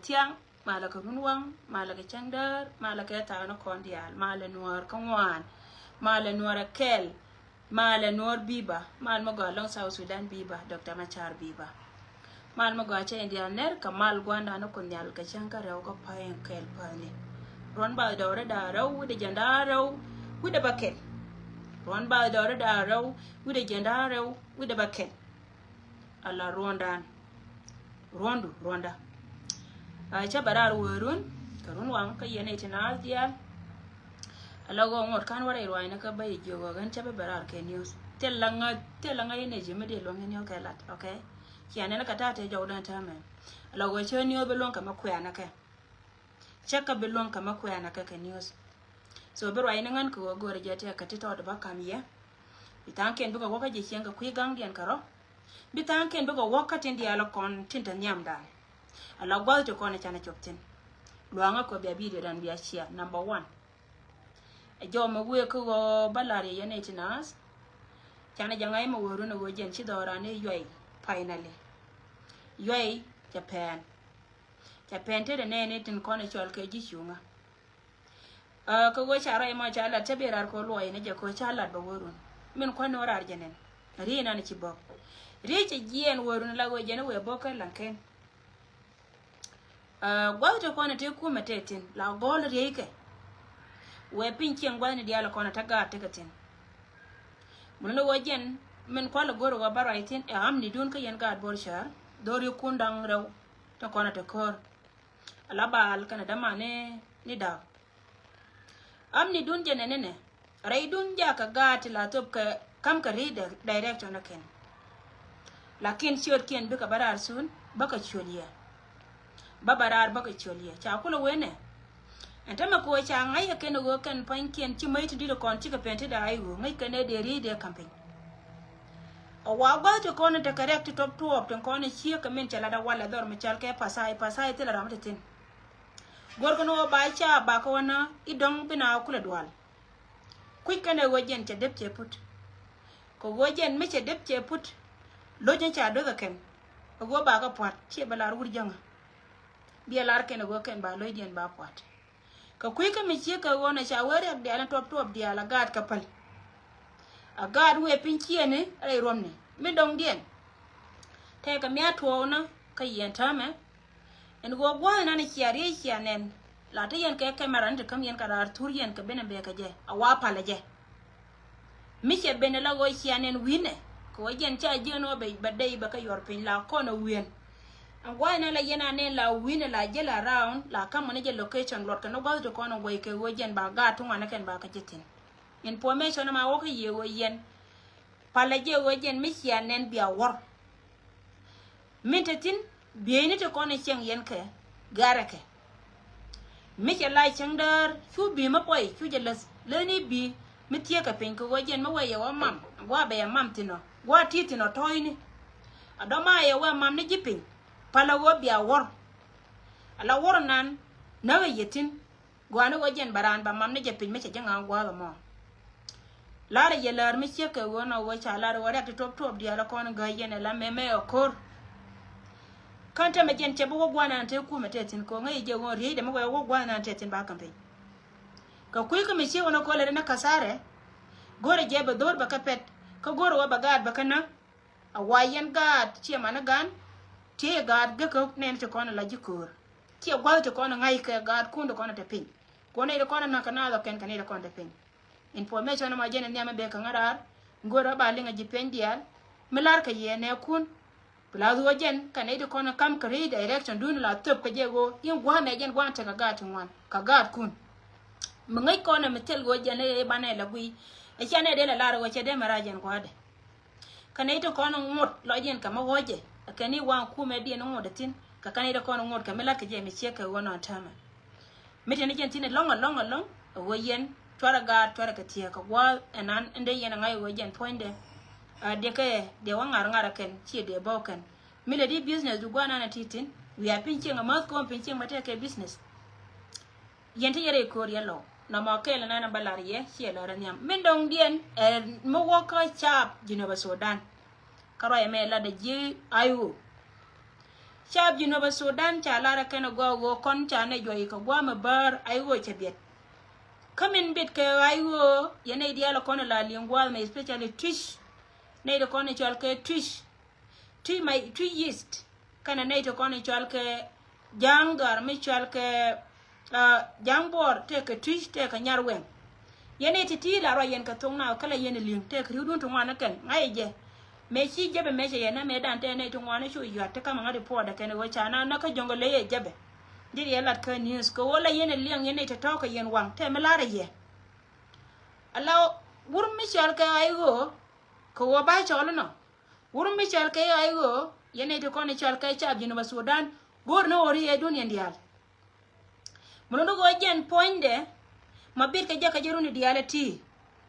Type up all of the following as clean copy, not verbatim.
Tiang malaka runwang malaka chandar malaka taano kondial mala nuar kangwan mala nuar kel mala nuar biba mal mago long South Sudan biba Dr. Machar biba mal mago cha India ner kamal gwanda no konyal ka chanka raw ko payen kel pane ron ba dore da raw de janda raw wude bakel ron ba dore da raw wude janda raw wude bakel ala rondan ronda cha barar werun karun wang ka yene tina dia alago ngot kan wara irwa ina ka bay jogo gan cha barar ke news telanga yene jime de long ne ka lat okay kiane na kata te jawdan tame alago cha niyo belon kama kuyana ka chaka belon kama kuyana ka news so berwa ina ngan ko gore jate ka tito da bakamiya bitanken buga waka je kianga kuigang dian karo bitanken buga waka tin dia la kon tinta nyamda ala gwal to kone chana choptin luanga ko be video dan biya chia number 1 e jo ma we ko balare yene tinas chana jangai ma woru no gojen chi dora ne yoy finally yoy Japan te de ne tin kone chol ke ji chunga ko go chara ma chala taberar ko loy ne je ko chala do woru min ko no rar jenen rina ne ci bok riche jien woru la go jene we bokal lanken gwalta kona te kuma tetin la gol rieke we pinchen gwani dia la kona taga tegatin mun no wajen men kwala goro ga baraitin e amni dun ka yen ga borshar dori kundang raw ta kona te kor ala bal kana damane ni da amni dun jene ne rai dun ja ka gati la top ka kam ka reader director na ken lakin siot ken be ka barar sun baka choliya babarar baka choliya cha kula wene antama ko cha ngai ka no go kan pankien chi mai tu di kon chi ka pente da ayu ngai ka ne de ri de campaign wa ba to kono te correct top to op ten kono chi ka men chala da wala dor me chal ke pasai te la ramte tin gor kono ba cha ba ko na idong bina kula dwal kuy kane wojen te dep che put ko wojen me che dep che put lojen cha do ga ken go ba ga pat che ba lar wur janga bi lar ken go ken ba lojen ba pat ka kuy ka me che ka wona cha wari ak de top di ala gad kapal a gad we pinchie ne ai romne mi dong dien te ka mi atwo na ka yen tame en go gwa na ni chiari chianen la te yen ke maran te kam yen ka dar tur yen ka bene be ka je a wa pala je mi che bene la go chianen wine ko yen cha je no be badai ba ka yor pin la ko no wien an gwa na la yena ne la wine la je la round la kam ne je location lot ka no ba to ko no go ke go yen ba ga tu ngana ken ba ka jetin information ma wo ka ye wo yen pala je wo yen mi chianen bia wor mintatin bieni to kone cheng yen ke garake mi che lai cheng dar chu bi ma poi chu je le ni bi mi tie ka pen ko yen ma we wa mam wa be mam tino wa ti tino toini adoma ye wa mam ni jipin pala wo bia wor ala wor nan na we yetin gwana wo yen baran ba mam ni jipin mi che janga gwa ga mo lara ye lar mi che ke wona wo cha lar wa rak top dia la kon ga yen la me okor kanta me jen chebo gwana te ku mete tin ko ngai je won ri de mo wo gwana te tin ba kampe ka kuy ko me che wona ko le na kasare gore je ba dor ba kapet ka gore wa bagad ba kana a wayen gad che mana gan te gad ga ko nen te kono la jikur te gwa te kono ngai ka gad ku ndo kono te pin ko ne de kono na kana da ken kanile kono te pin information ma jen ne ma be ka ngarar gore ba linga jipendial milar ka yene kun Plazo wajen kan ide kono kam kare direction dun la top ka jego yin gwa me gen gwa ta ka gatin wan ka gat kun mungai kono metel wajen e bana la gui e chane de la lar wache de marajen kwa de kan ide kono ngot lo jen ka ma woje kan ni wan ku me de no ngodatin ka kan ide kono ngot ka mela ka je me che ka wona tama mete ne jentine long wajen twara gat twara ka tie ka gwa enan inde yen ngai wajen poinde de wangar ken chi de boken mile di business du gwana na titin we are pinching a mouth ko pinching mate ke business yente yere ko yelo na ma kele na balariye chi la ranyam min dong dien mo woka chap Genova Sudan karo e me la de ji ayu chap Genova Sudan cha lara ken go kon cha ne joyi ko gwa ma bar ayu che biet kamin bit ke ayu yene dia la kon la lingwa me especially Trish nei to kono chol ke twi mai twi yeast kana nei to kono chol ke jangar mi chol ke jangbor te ke twi te ka nyarwen yene ti la ro yen ka tongna kala yene ling te kri dun to ngana ken ngai je me chi jebe me je na me dan te nei to ngana shu yu te kama ngade po da ken wo chana na ka jongo le ye jebe dir ye lat ka news ko wala yene ling yene te to ka yen wang te me la re ye ala wur mi chol ke ayo ko wa ba cholo no wurum mi chal ke ayo yene to kono chal ke chab Genova Sudan gor no ori e dunia ndial muno go jen poinde mabir ke jaka jeruni dialati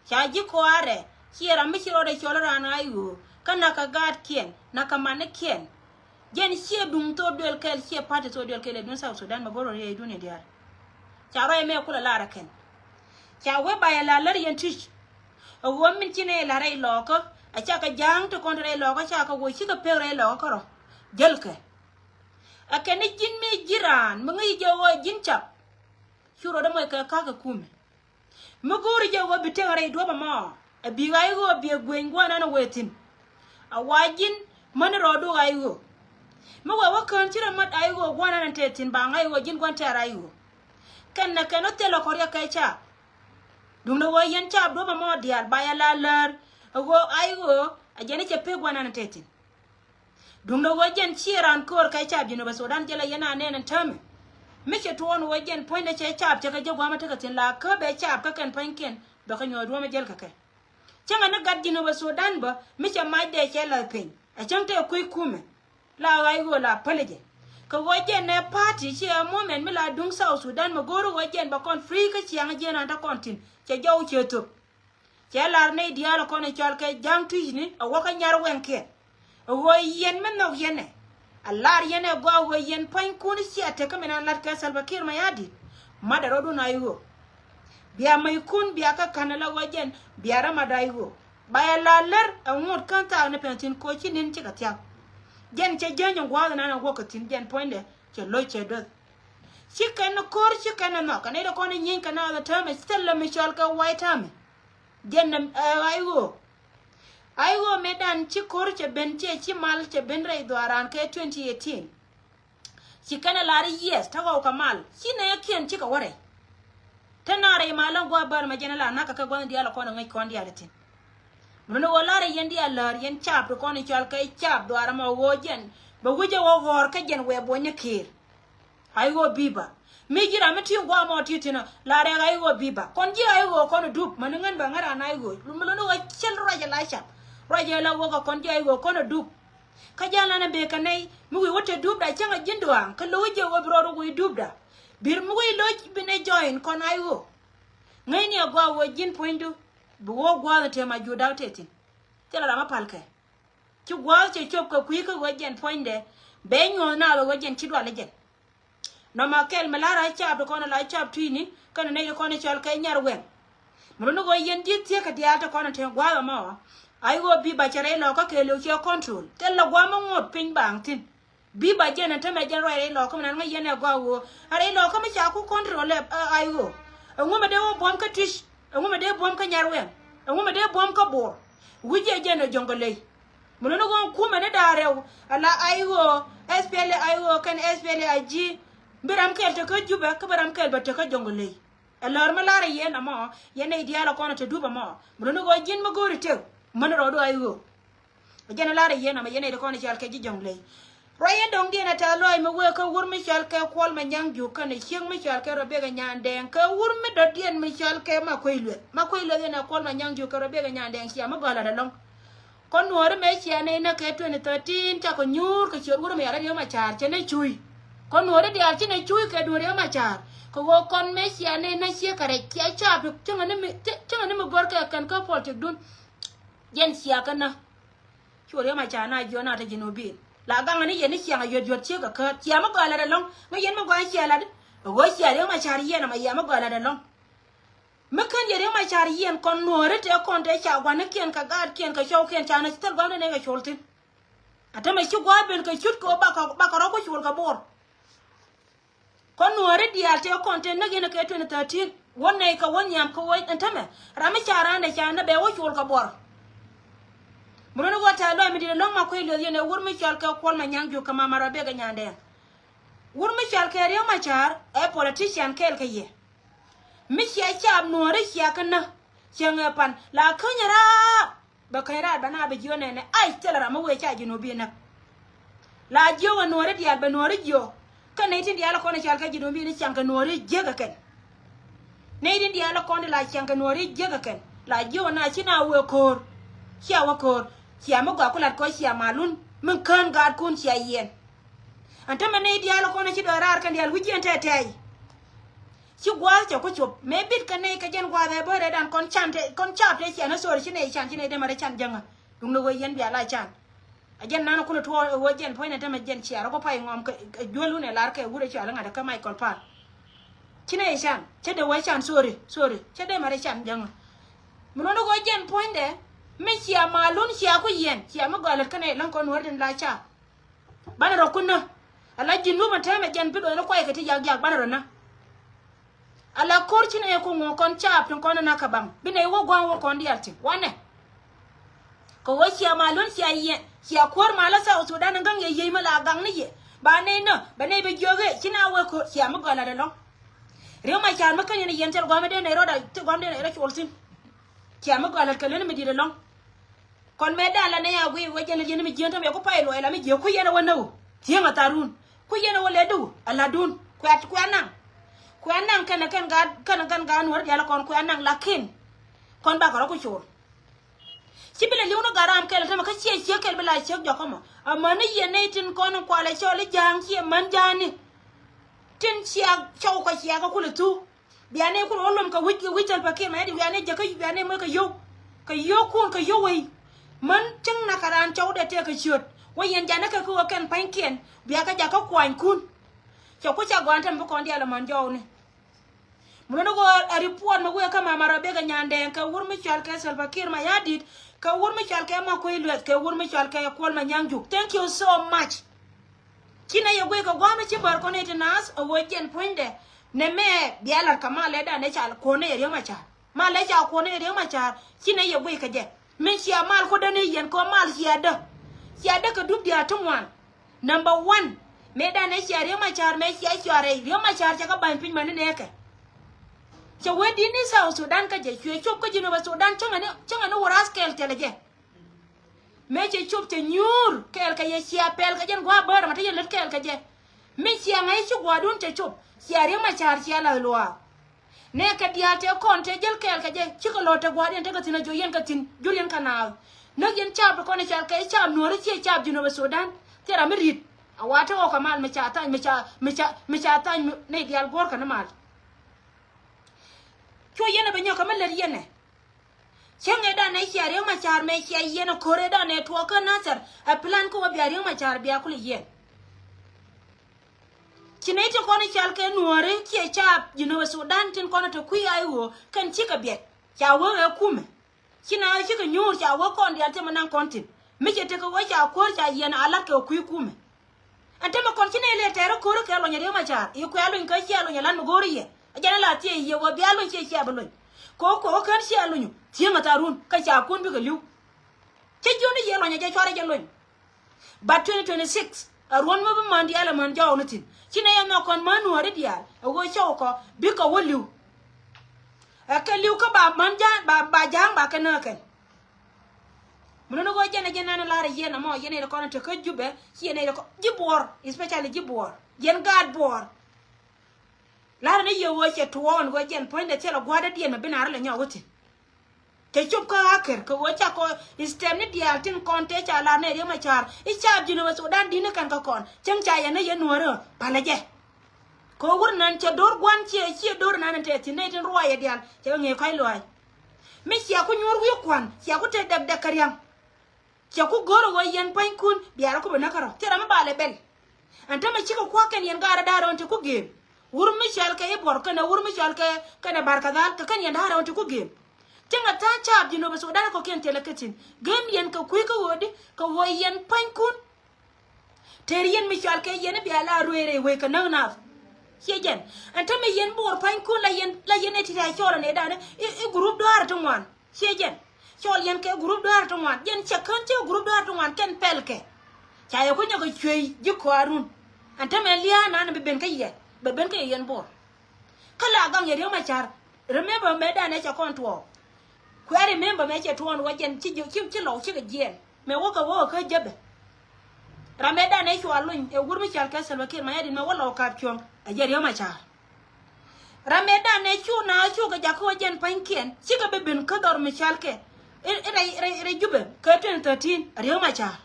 chaji ko are kiera mi chiro de cholo ran ayo kana ka gad kien na ka mane kien jen sie dum to del kel sie pate to del kel dun South Sudan magoro e dunia ndial charo e me kula lara ken cha we ba ya la lar yen tich o womin chine la rai loko acha ka jang to kontre lo ka cha ka wo chi ka pere lo ko ro jelke akene jin me jiran mo ngi jowo jin chap churo da mo ka ka kume mo gori jowo bitere do ba ma e bi ga go bi gwen gwana na wetin a wajin man ro do ga yo mo wa kan tira mat ay go gwana na tetin ba ngai wo jin gwan tara yo kan na kan te lo ko ya ka cha dum no wo yen chap do ba mo dial ba ya lar go ayo ajene che pe gwana na tetin dum no wajen chiran kor kai chab Genova Sudan jela yana nenen tam mi che to no wajen point che chab che ka je gwa mata ka tin la ka be chab ka kan panken do ka nyodo ma jel ka kai changa na gad Genova Sudan ba mi che ma de che la pen a chang te kuy kume la ayo la paleje ka wajen ne party che moment mi la dung South Sudan ma goro wajen ba kon free ka chiang je na ta kontin che jaw che to che lar ne dialo ko ne chol ke jang tu ni a waka nyar wen ke wo yen men no yene alar yene go wo yen pan kun si ate ka mena lar ka Salva Kiir ma yadi madaro do na yugo biya mai kun biya ka kanala wajen biya ramada yugo baya lalar a ngot kan ta ne pentin ko chinin ci ka tiak gen che gen gwa na na go ka tin gen poinde che lo che do chicken kor chicken no kana ko ne nyin kana da tame stella michal ka white tame gen aigo medan chi kor che ben che chi mal che ben rai dwaran ke 2018 chicken lari yes ta go kamal shine yakien chi ka wore tanare malan gwa bar ma jenala naka ka gwan diala ko ngai kon diala tin muno walare yendi alar yen chap ko ne chal kai chap dwara ma wojen ba wuje wo hor ka gen we bonye kir aigo biba mi gira meti gwa mo titina lare aigo biba kon ji aigo kon dup manangan ba ngara na aigo muno no wa chel raja la chap raja la wo ko kon ji aigo kon dup ka jala na be kanai mu wi wote dup da changa jindwa ka lo je wo bro wi dup da bir mu wi lo bine join kon aigo ngai ni gwa wo jin pointu bo gwa te ma juda tetin tela la mapalke ki gwa che chop ko ku ko jen poinde be nyo na wo jen chidwa le jen no ma kel malara chap ko na la chap twini kana ne ko ne chal kai nyar wen mo no go yen dit tie ka dia ta ko na te gwa ma ai go bi ba chere lo ka ke lo che control tel la gwa mo ngot pin bang tin bi ba jen ta me jen roi lo ko na ngai yen gwa wo are lo ko me cha ku control ai go ngoma de wo bom ka tish ngoma de bom ka nyar wen ngoma de bom ka bor wuje jen jongole mo no go ku me ne darew ala ai go SPL ai go kan SPL aji biram kel to ko juba ka biram kel ba to ka jongole alor malare yen ama yen e diala ko na to duba ma mo no go jin ma gori tew man ro do ai go jen lare yen ama yen e ko na chal ke jongole royen dong dia na ta loy me we ka wur mi chal ke kwol ma nyang ju ka ne chieng mi chal ke robe ga nyandeng ka wur mi do dien mi chal ke ma koilwe na kwol ma nyang ju ka robe ga nyandeng sia ma gala da long kon wor me sia ne na ke 2013 ta ko nyur ka chur wur me ara yo ma char che ne chui kon wor dia che ne chui ke dure ma char ko go kon me sia ne na sia kare kia cha bu changa ne me gor ka kan ka pol te dun yen sia kana chur yo ma char na jo na ta jinobi la gang ni yen sia ga yod che ka sia ma gala da long ma yen ma gwa sia la go sia yo ma char yen ma ya ma gala da long mekan yere ma char yen kon nore te kon te cha gwa ne ken ka gad ken ka show ken cha na stel gwa ne ga sholtin ata ma shi gwa ben ka shut ko ba ka ro ko shul ka bor kon nore dia te kon te na gene ka 2013 wonne ka wonyam ko won antame rami chara ne cha na be wo shul ka bor muno go ta do mi de long ma ko ile yene wur mi chal ka kol ma nyangju ka mama rabe ga nyande wur mi chal ka re ma char e politician kel ka ye mi sia cham no re sia kana changa pan la kanyara ba kayra bana be jone ne ai telara ma we cha jino bi na la jiwa no re dia be no re jo kana tin dia la ko ne chal ka jino bi ne changa no re je ga ken ne din dia la ko ne la changa no re je ga ken la jiwa na china we kor sia wa kor sia ma gwa kulat ko sia malun mun kan gad kun sia yen anta ma ne dia la ko ne chi do rar kan dia wujen te si gwa cha ko chop me bit kan ne ka jen gwa be bore dan kon chap te sia na sor chi ne chan chi ne de mare chan janga dum no yen bia la chan a jen nana ko to wo jen point ta ma jen sia ro ko pai ngom ka jolu ne lar ka gure cha la ngada ka mai kon pa chi ne chan che de wa chan sori che de mare chan janga muno no go jen point de me sia malun sia ko yen sia ma gwa la kan ne lan kon wordin la cha bana ro kunna ala jinnu ma ta me jen bido no ko e ka ti jag bana ro na ala korchi na ko ngo kon chap ton kon na kabam bine wo gwan wo kon diarti wane ko wo sia malon sia ye sia kor mala sa o sudan ngang ye mala gang ni ye ba ne no ba ne be joge kina wo ko sia ma gala da long rew ma char ma kan ni yen tel gwam de ne roda te gwam de ne ra choltin sia ma gala kalen mi di de long kon me dala ne ya wi wo jele jene mi jenta me ko paylo ela mi je ku yena wono tie ma tarun ku yena wole du ala dun ku at ku anan ku anang kan ga anwar dia la kon ku anang lakin kon ba ko chur sibile liuno garam kel tama ka che kel bela che jo kama amani yene tin kon ko la chole jang chi man jani tin sia chow ko sia ka kulu tu biane ku olum ka wichan pa ke ma di biane je ka biane mo ka yo cái yo kun cái yo wei man chăng na karan cháu để te cái chuột wei yen jana cái khu ken pain kien bia cái ja cái quan kun cháu có cha quan tham con dia là man jo ne muốn nó có report mà quay kama marabe cái nhande cái wur mi chal cái Salva Kiir mà yadit cái wur mi chal cái mà quay luyện cái wur mi chal cái kwal mà nhang juk thank you so much kina yo quay cái gwa mi chi bar con et nas a wejen poinde ne me bialar kama le da ne chal ko ne ri ma cha ma le cha ko ne ri ma cha kina yo quay cái je men sia mal ko dane yen ko mal sia da ka dub dia tumwan number 1 me da ne sia ri ma cha me sia ri ma cha ka ban pin man ne ke cha wedi ni South Sudan ka je chwe chop ko jino ba Sudan changa no waras kel tele je me je chop te nyur kel ka ye sia pel ka jen gwa bar ma te let kel ka je me sia ngai chu gwa dun te chop sia ri ma char sia la lwa ne ka dia te kon te jel kel ka je chi ko lo te gwa den te ka tin jo yen ka tin julian kana no yen chap ko ne char ka chap no ri chi chap jino ba Sudan te ra mi rit awata o ka mal me cha ta ne dial gor ka na mal cho yena ba nyoka mal yene chenge da ne chiare ma char me chia yena kore da ne to ka nasar a plan ko ba yare ma char biya kul yen chinete ko ne chal ke nuore chi cha jino Sudan tin ko to ku ayo kan chika biet cha wo e kume china chika nyur cha wo kon dia te manan kontin me che te ko wa cha ko cha yena ala ke ku kume ante ma kon chine le tere ko ke lo nyare ma char yu ko alo in ka chi alo nyalan gori ye ajana la tie ye wo bialo che che abalo ko kan chi alo nyu tie mata run ka cha kun bi ga liu che joni ye lo nya je chore je lo ba 2026 arwon mo bi mandi ala man jaw nutin chine ya no kon manu ore dia wo cho ko bi ko wo liu ka liu ka ba man ja ba jang ba ka na ka mun no go jena na la re ye na mo ye ne ko na to ka jube ye ne ko jibor especially jibor yen gad bor la ne ye wo che tuon go jen point de tela gwada die me binar le nyawote te chup ka aker ko wo cha ko stem ni dia tin konte cha la ne ma char I cha jino wa Sudan dine kan ka kon chang cha ya ne ye nuoro pala je ko wur nan che dor gwan che dor nan te tin ne tin ruwa ye dial che nge kai loy me sia ko nyor wi kwan sia ko te dab de karyam sia ko goro wo yen pain kun biara ko na karo te ram bale bel anta me chiko kwa ken yen gara daro on te ko ge wur Michel ke bor kana wur Michel ke kana barkadal ka kan yanda hara ku game tinga ta chab dino ba Sudan ko ken telekatin game yen ka ku ko wodi ka wo yen pankun terien Michel ke yen bi ala ruere we ka na yejen anta me yen bor pankun la yen etita chola ne dane I group do har tungwan yejen chol yen ke group do har tungwan yen chakan che group do har tungwan ken pelke cha yo ko nyogo chwei jiko arun anta me lia na be ben ka ye ben ke yen bor kala gang ye ma char remember me da ne cha konto ku remember me che tuon wajen chi lo chi gen me wo ka jebe rameda ne chu alun e wurmi chal ka Salva Kiir ma yadi me wo ka pyong a ye ma char rameda ne chu na chu ga jako wajen pankien chi ga be ben ka dor mi chal ke re jube ka 2013 re ma char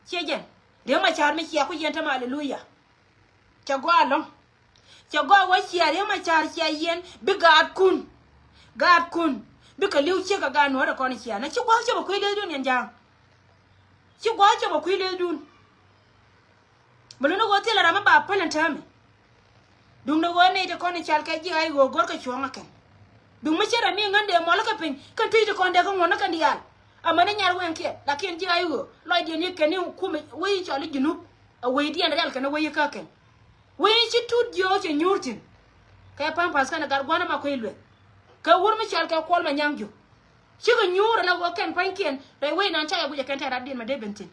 chi gen re ma char mi chi ko yen ta hallelujah chagwa long chagwa wa chiare ma char chia yen bi gad kun bi ka liu che ka ga no ra kon chia na chagwa che ba ku le dun yan jang chagwa che ba ku le dun bulu no go tela rama ba panan tam dum no go ne de kon chal ka ji ai go gor ka chonga ken dum ma chera mi ngande mo la ka pin ka tu de kon de ko ngona kan dial amane nyar wen ke la ken ji ai go lo de ni ken ku me wi chali junu a wi di an dal kan wi ka ken we chi tut yo che nyurtin ka pampas kana gar gwana ma ko ilwe ka wur mi chal ka kol ma nyangju chi ga nyura la wo ken pankien re we nan cha ya buje kan ta radin ma de bentin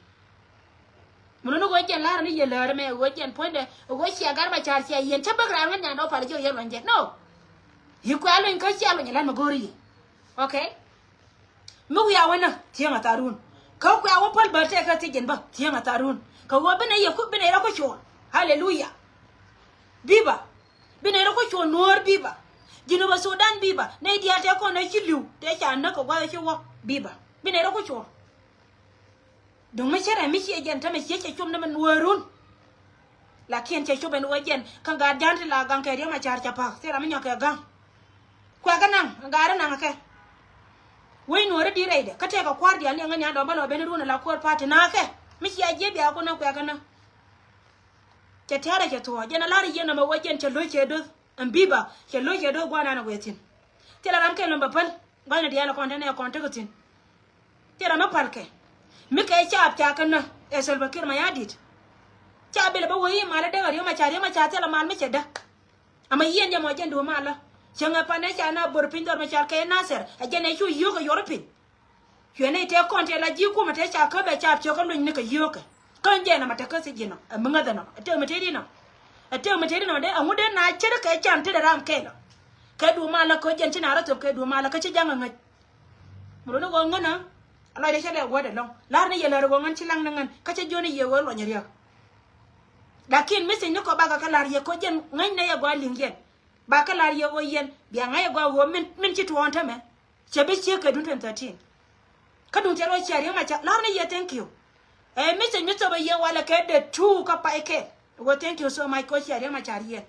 mun no go jen lar ni ye lar me go jen ponde go chi gar ma chal chi yen cha bagra ngan nya no pal jo yen wanje no yi ko alo in ka chi alo nya lan ma gori okay mu ya wana tianga tarun ka ku ya wo pal ba te ka ti jen ba tianga tarun ka wo bene ye ku bene ra ko cho hallelujah biba bine ro ko cho nor biba jino ba Sudan biba ne dia te ko na chilu te cha na ko wa chi wo biba bine ro ko cho dong me chere mi chi jen ta me chi chum na man warun la kien che chuben wajen kan ga janti la gang ke ri ma char cha pa te ra mi nyoke gang kwa ga nang ga ra nang ke wai no di raide ka te ka kwar di ali ngani ando balo bene runa la kwar pati na ke mi ya je biya ko na ku ya kana ke tare ke to je na lari je na ma wajen ce loke do an biba ke loke do gwana na wetin tela ram ke lomba pal gwana di ala konta na konta ko tin tela ma palke mi ke chap ta kana e Salva Kiir ma yadit cha bele ba woyi mala de gari ma cha tela man mi cheda ama yen ya mo jendo mala changa pane cha na bor pindor ma cha ke naser a jene chu yoga yoropin yene te konta la ji ku ma te cha ka be cha cho kam ni ka yoga kan je na mata ka se jino munga da no te ma te di no de amude na chere ka chan te ram ke no ka du mala ko jen tina ratop ka du mala ka ci janga ngat mulo no go ngana ala de chele go de long lar ne yele go ngan ci lang ngan ka ci joni ye wo lo nyariya lakin misi ni ko baga ka lar ye ko jen ngan ne ye go lingen ba ka lar ye go yen biya ngai go wo min ci to wonta me che bi ci ka dun 2013 ka dun te ro ci ari ma cha lar ne ye thank you misi ni to ba ye wala ka de tu ka pa ke go thank you so much ko ci ari ma cha ye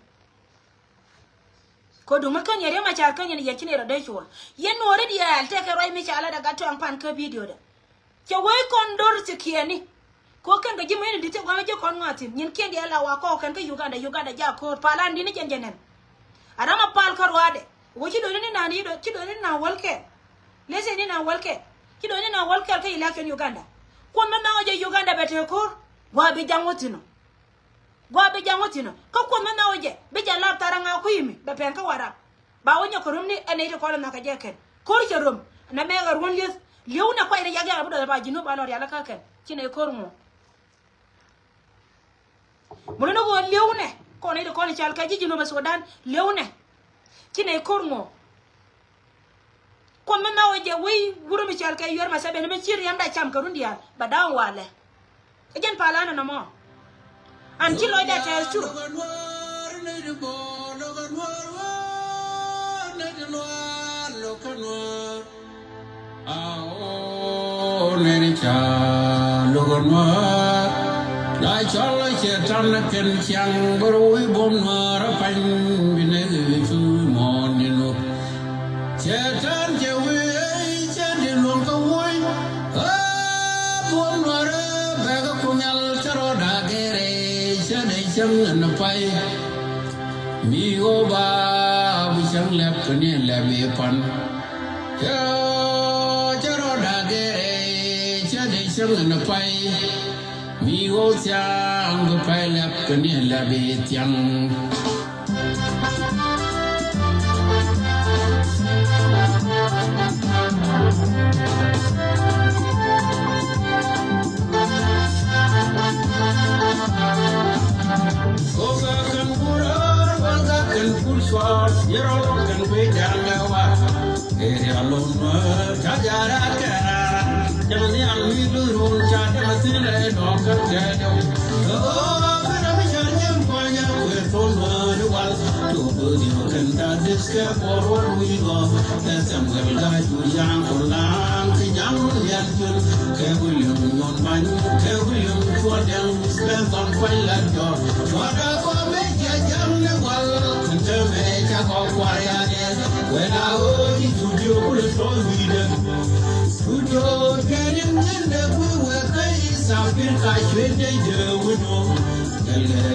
ko duma kan yare ma cha kan ya kine da daishuwa yen wore dia te ka roi mi cha ala daga to an pan ka video da ke wai kon dor tikiyani ko kan ga jima ni dite gwa je kon ngati nyin ken dia la wa ko kan ka Uganda ja ko palan dini jenjenen adama pal ka rwade wo ci do ni na ni do ci do ni na walke lese ni na walke ci do ni na walke ka ila ken Uganda ko na na je Uganda bete ko wa bi jangotino ka ko na oje be jala taranga ku yimi be pen ka wara ba wonya ko rumni ene to ko na ka jeken ko ke rum na me ga ron les leuna ko ire yaga abu da ba jinu ba lor yala ka ken kine ko rumo mo no go leune ko ne ko ni chal ka jinu ba Sudan leune kine ko rumo ko na oje wi wuro mi chal ka yor ma sabe ne me chiri yanda cham ka rundiya ba dawo wale ejen palana na mo anti lo da ta su neri cha logonwar la chalo chetan ken chang boroi bomwar pan bine su monino chetan jewe chandi long ka woi bomwar baga kunyal charo dagere chane chang na pai mi oba bu chang lep ne lebe pan charo dagere chane chang na pai mi o chang bu pai lep ne lebe tiang you're all can be down now. Ere alon tajara kara jamani alwi luru chata masile no kajedo oh kana bijanyam panya we follow the wall to budi kan ta diske forward we go that's am galga tu yang kulang kinyam yan jul ke william non man ke william for them spend on file jo wada ko me jam ne wal to me cha ko kwaria when I hold you to your full freedom to your getting in the work is a bit like when they do no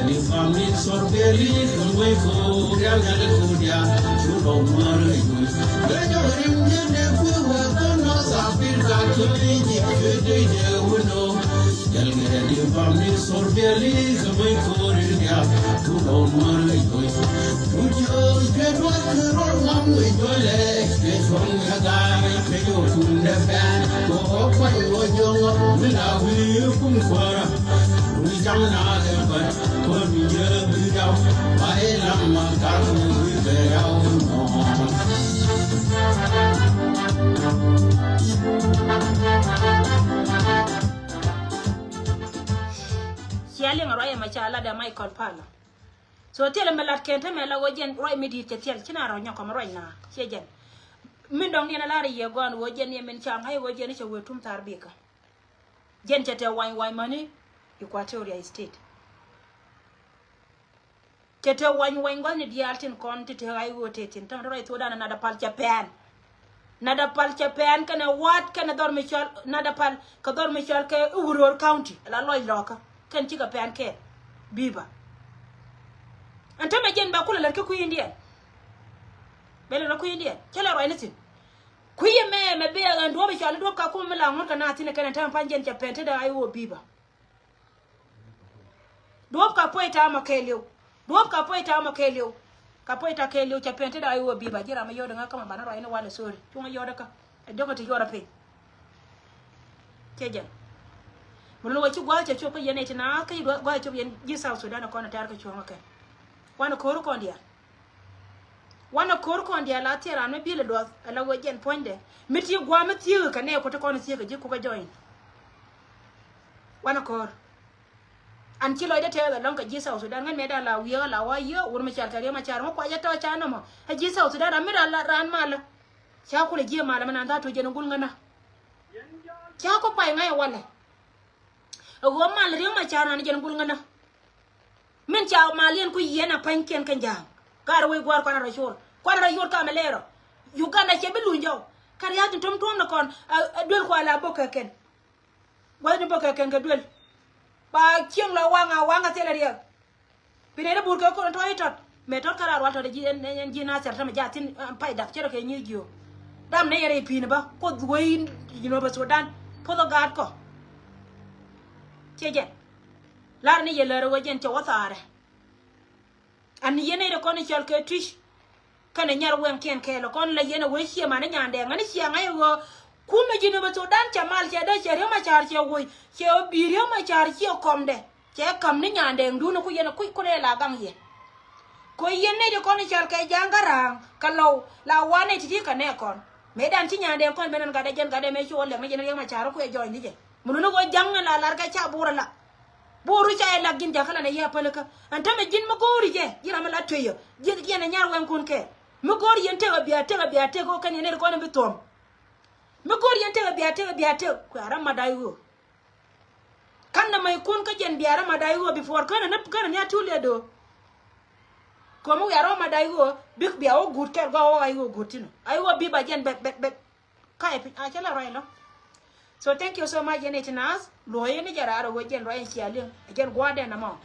the family so very good way for Ganalia to no more when you're in the work no sabir like when they do no the family so very good way for to no more get what the wrong with your legs, get from the guy, make your food the band, go up what you're without you from Quara. We don't know, but put me up, I am my garden with the Yelling a raya machala da Michael Palmer. So tell me like Kent me la wojen roi midi te tel china ro nyako mo roi na chejen min dong ni na lari ye gon wojen ye min chang hay wojen che wetum tarbika jen tete wine money Equatoria State tete wine gon ni dialtin kon tete hay wote tin tan roi to dana na da pal Japan nada pal chapen kana wat kana dor michal nada pal ka dor michal ke uror county la loy loka kan ci ka pen ke biba anta me jen ba kula la ke ku indian bele la ku indian kala ro anything ku me be ndo michal do ka ku mala ngon kana tine kana tan panjen chapen te da ayo biba do ka poita makelio do ka poita makelio kapoita kelio cha pente da ayo biba jira ma yoda ngaka mabana ro ina wala sori tunga yoda ka dogo ti yoda pe keja mulo wachi gwa cha chopa yene tina kai gwa chopa yen jisa Sudan ko na tar ka chonga ka wana koru ko ndia la tera no bile do ala wo jen ponde miti gwa miti ka ne ko to ko na sie ka je ko ka join wana koru an kilo ida te da lonka jisa Sudan ngan meda la wiya la wa yo wur ma char kare ma char mo ko ya to cha no mo ha jisa Sudan amira la ran mala cha ko le je mala man da to je ngul ngana cha ko pai ngai wala o go mal ri ma char na je ngul ngana men cha malien ku yena panken kan jang kar we gwar ko na rashur ka melero Uganda che bilu njo kar ya tum tum na kon dul ko la boka ken wa de boka ken ga dul ba chieng la wanga tele ria pine de burko ko to itot me to karar wato de ji na ser tama jatin pai dak chere ke nyigio dam ne yere pine ba ko duin ba Sudan ko do gad ko cheje lar ni yele ro jen che wasare an yene de ko ni chal ke tish kana nyar wen ken ke lo kon la yene we hie ma ne nyande ngani hie ngai go kuma jino ba Sudan chamal che da chere ma char che woy che obirio ma char che komde che kam ni nyande ndu no ku yene ku ne la gang ye ko yene de kon char ke jangarang kalau la wane ti ka ne kon medan ti nyande kon benen ga de jen ga de me cho le ma jene ma char ku e joy ni je munu no go jang la lar ka cha bura la boru cha la gin ja kala ne ya palaka anta me jin ma gori je jira ma la toyo je yene nyar wen kun ke mu gori yente ga biya te ko kan yene ko ne bitom me gor yente ga biate ko aram madayo kan na mai kun ka jen biara madayo before kana ya tule do ko mu yaro madayo big bia o good ker go ayo gutino ayo bi ba jen bet kai a chala railo so thank you so much yene tinas lo yene jararo wo jen royen chialin jen gwade na mo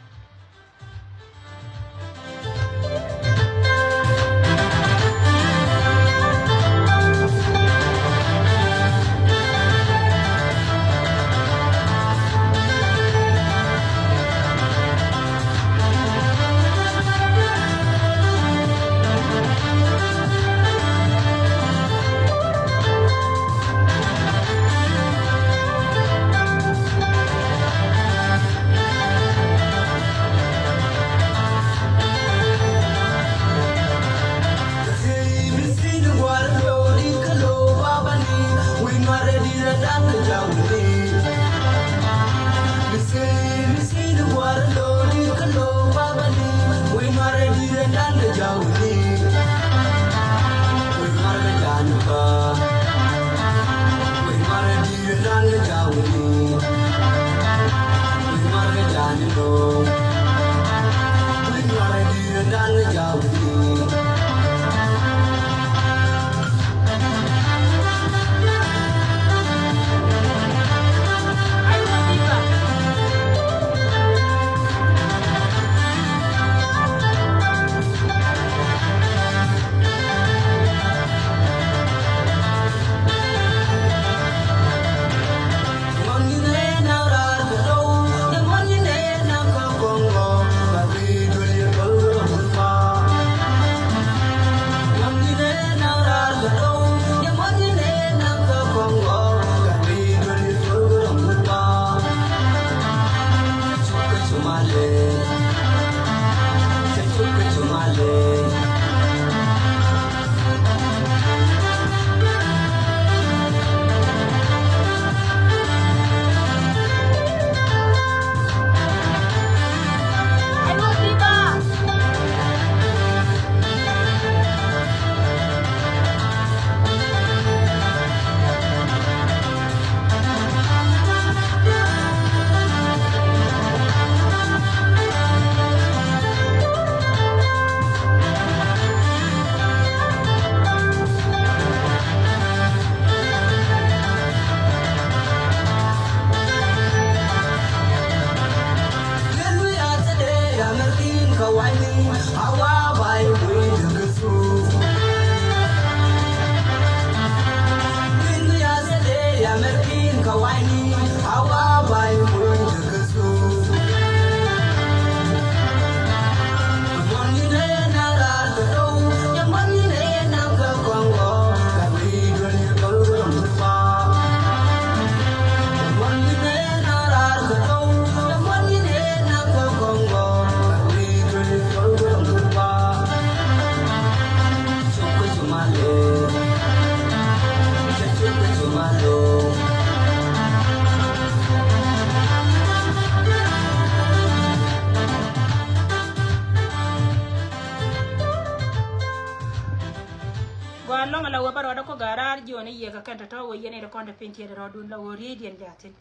jo ne ye ka kan ta wo ye ne da kon da pinti da rodun la wo redian jatin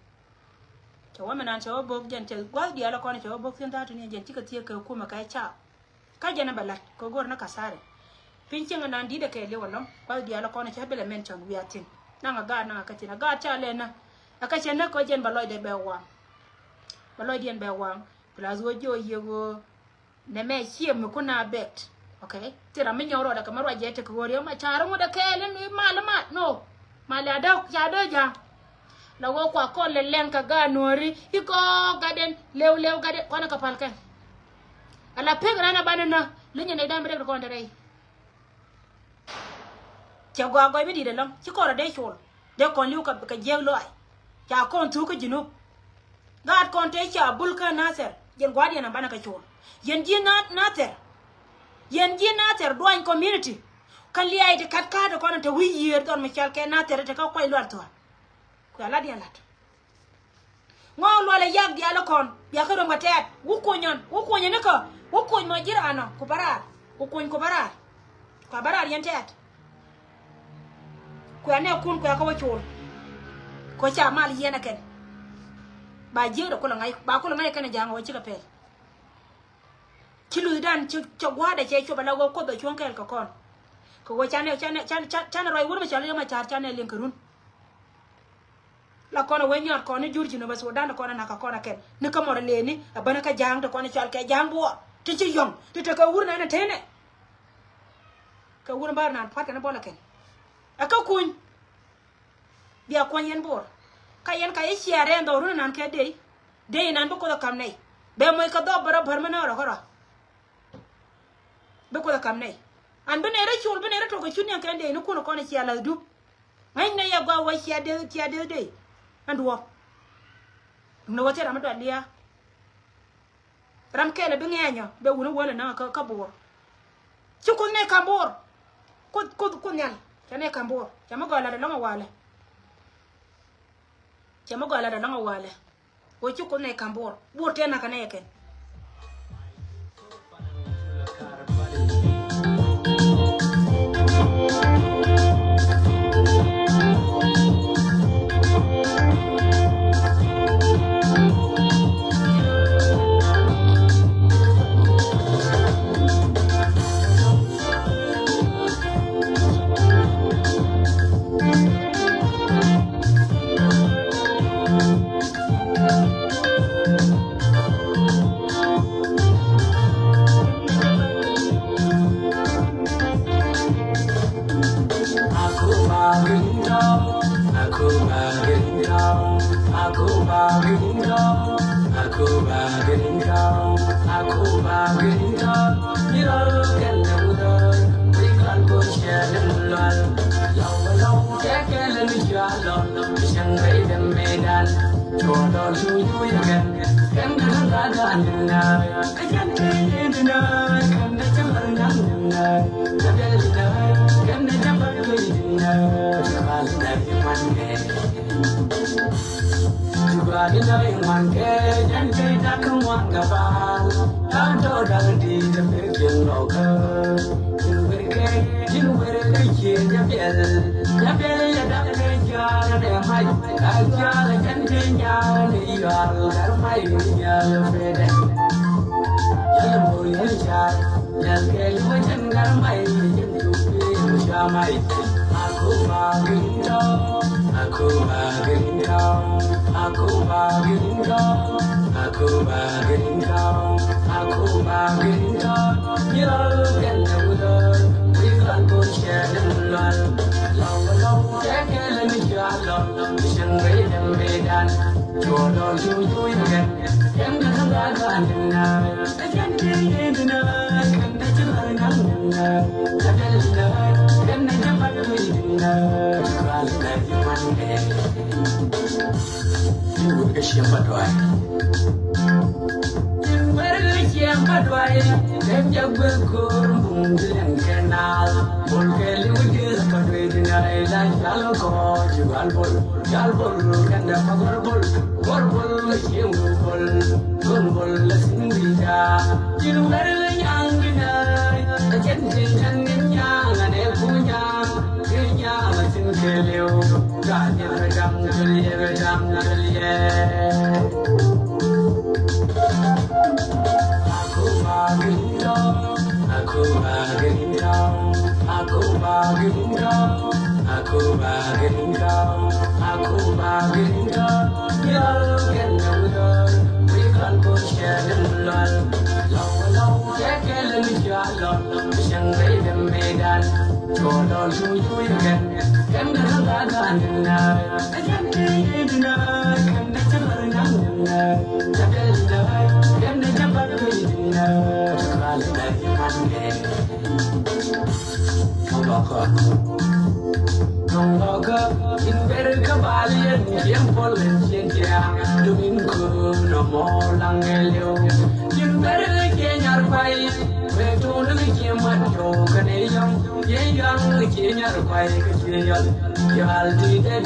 to wa manan to bok jan te gwa dia la kon to bok tin ta tuni jan tika tie ka kuma kai cha ka jana balat ko gor na kasare pinti ngana ndi da kai le wallo gwa dia la kon cha bele men chon wiatin na ga ka tina ga cha le na aka chen na ko jen baloy de be wa baloy dien be wa plus wo jo ye go ne me hiem ko na bet okay tira min yoro da kamar waje ta koriyo ma charan mu da kelen ni malama no mala da ya do ja la wo kwa ko le len ka ga nori iko gaden lew gaden ko na ka palke ala pegra na banana linya ne da mbre ko ndere cha gwa go bi di de lam ci ko da shol de kon liu ka je loy cha kon tu ko jinu gad kon te cha bulka naser jen gwadi na bana ka shol yen ji naser yen ji naser doin community kan li ay de kat ka de kon te wi yer don mi chal ke naser te ka koy lor to ko ala di ala ngo lo le yag di ala kon ya ko do matet wu ko nyon ne ko wu ko mo jira ano ko barar ko barar yen tet ko ane kun ko ka wachul ko cha mal yena ken ba jiro ko ngai kana janga wachi ka pel kilu dan cho gwada che cho balago ko do chon kel ka kon ko wo chane roi wurma chale ma chane len karun la kono we nyar kono jurji no baso dan kono na ka kono ken ni ka mor leni abana ka jang to kono chal ke jang bo ti ci yong ti te ka wurna na tene ka wurna bar na pat na bola ken aka kun dia kon yen bor ka yen ka yi share ndo runa nan ke dei nan ko da kam nei be moy ka do bara bar mana ro hora be ko da kam nei an bene ra chul bene ra to ko chunya kan dei no ko no ci ala du ngai ne ya gwa wa ci ade dei anduo no wote ram do dia ram kele be ngenyo be wona wala na ka bor ci ko ne ka bor ko nyal chane kambor chama gola da longa wale wo chuko ne kambor bur tena kana yake aku bagin kau, aku bagin kau, yal kenal we can push and lol, long jakel jalan, siang day medan, kodol suju kan, kenal na, ajan na, kenal cemerlang na, jakel na, kenal cepat na, kali lagi mande. Nongoga in berga balian yang polen yang domingo no molang elio in berga kenyar pai betul ke manjo kane yang kenyar pai kecil yal di de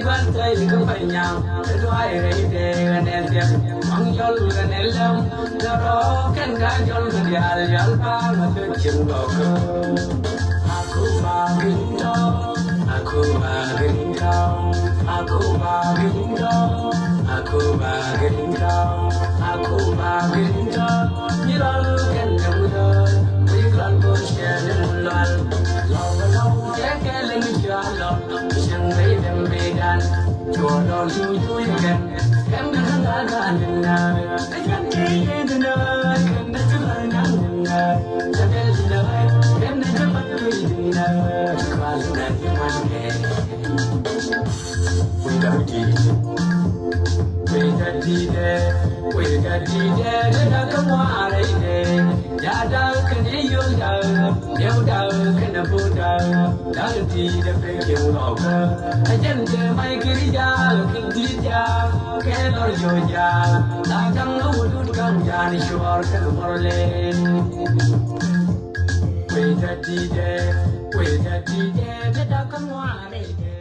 bantai ke panyang itu air de ganel mangjol ganelam daro kan ganjol yal pa macam goga aku bagin kau, aku bagin kau, aku bagin kau, aku bagin kau, aku bagin kau. Milal kan jauh, milal bersih mulal. Law jakel jalan, siang day medan, jodoh suju kan kenangan na, kan kena cemerlang na, jakel na, kena cepat na, kali lagi mande. We got the da kamare de, yada kene yoda kena buda, da ti de pe yoga, ajan de mai kirja, kinja, kenor joja, da kang udut kang jani shwar kan morle. We got the da kamare de.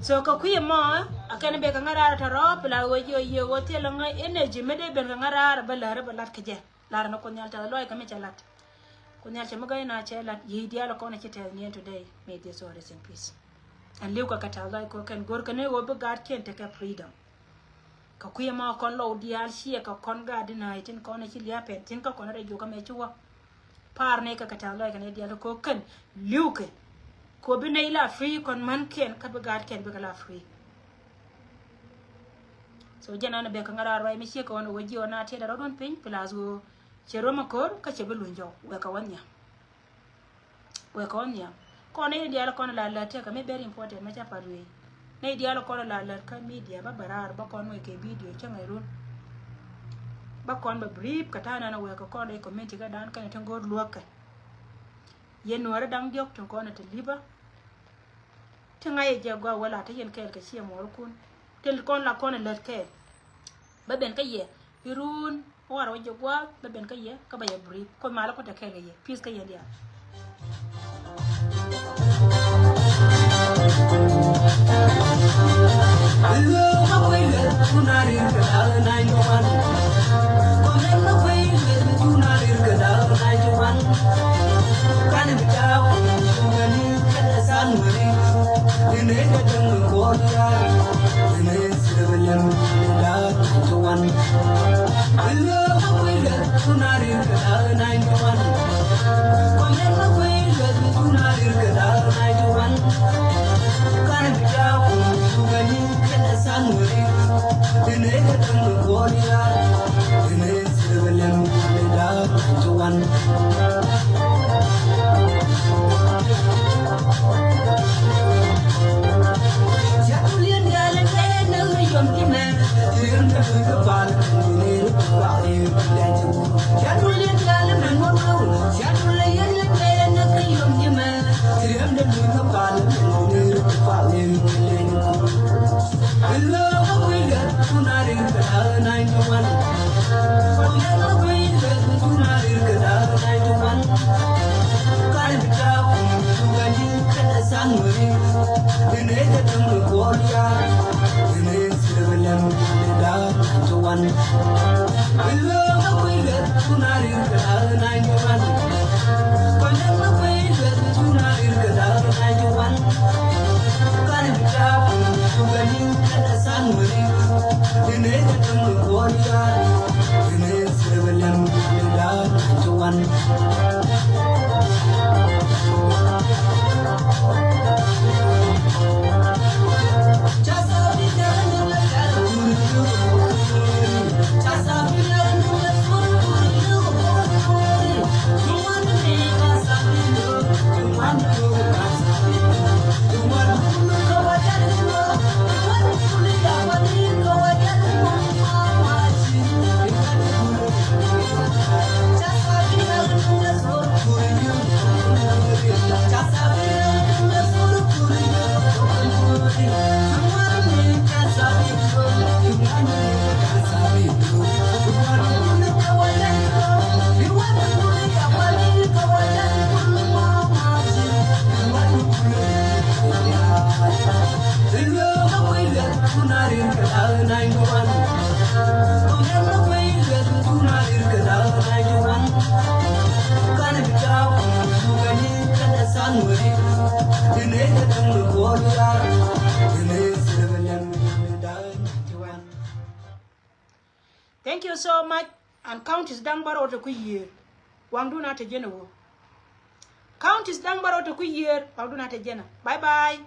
So ka kuya mo akene be ka ngara ta ro pla wo yo wo te la ngai energy me de be ka ngara ba la ba lat kje la na ko nyal ta loy ka me chalat ko nyal chama ga na chalat yi dia la ko na chete ni today may this all rest in peace and liu ka ta loy ko ken gor ka ne wo be gar ken te ka freedom ka kuya mo kon lo dia shi ka kon ga dina tin ko na chi lia pe tin ka ko na re ju ka me chuwa par ne ka ta loy ka ne dia ko ken liu ke ko bi nay la free kon man ken ka be gar ken be la free so jana na be ka ngara rai mi she ko no waji ona te da rodon pin plazo chero makor ka che belu njo we ka wanya ko ne dia la kon la te ka me very important ma cha parwe ne dia la kon la ka media ba barar ba kon we ke video cha ngai run ba kon ba brief ka ta na we ka kon e comment ga dan ka ne tan gor luaka yen wara dang jok to ko na te liba tanga ye jagwa wala ta yen kel ka chi mo kun tel kon la kon la ke ba ben ka ye irun wara jagwa ba ben ka ye ka ba ye brief ko mala ko ta ke ye peace ka ye dia Hello, how are you? Tunari kadal nai joan. Komen no way, tunari kadal nai joan. Kan bijau, ngani kadasan mari. Ini kadang kodia, ini sebenarnya dah joan. Hello, how are you? Tunari kadal nai joan. Komen no way, tunari kadal nai joan. Kan bijau, ngani kadasan mari. Ini kadang kodia, ini sebenarnya dah joan. Jatulian jalan kena yom kena, tiang terus kepal, ini kepal ini. Jatulian jalan menolak, jatulian kena yom kena, tiang terus kepal, ini kepal ini. Hello, how are you? Tunari kadal nai joan. Hello, how are you? Tunari kadal nai joan. Kan bijau, ngani kadasan mari. Ini kadang kodia, ini sebenarnya dah joan. Hello, how are you? Tunari kadal nai joan. Hello, how are you? Tunari kadal nai joan. Kan bijau, ngani kadasan mari. Ini kadang kodia, ini sebenarnya dah joan. Thank you so much. And Count is dang baro to ku year. Wang do not a general. Count is dang baro to ku year. Wang do not a general. Bye bye.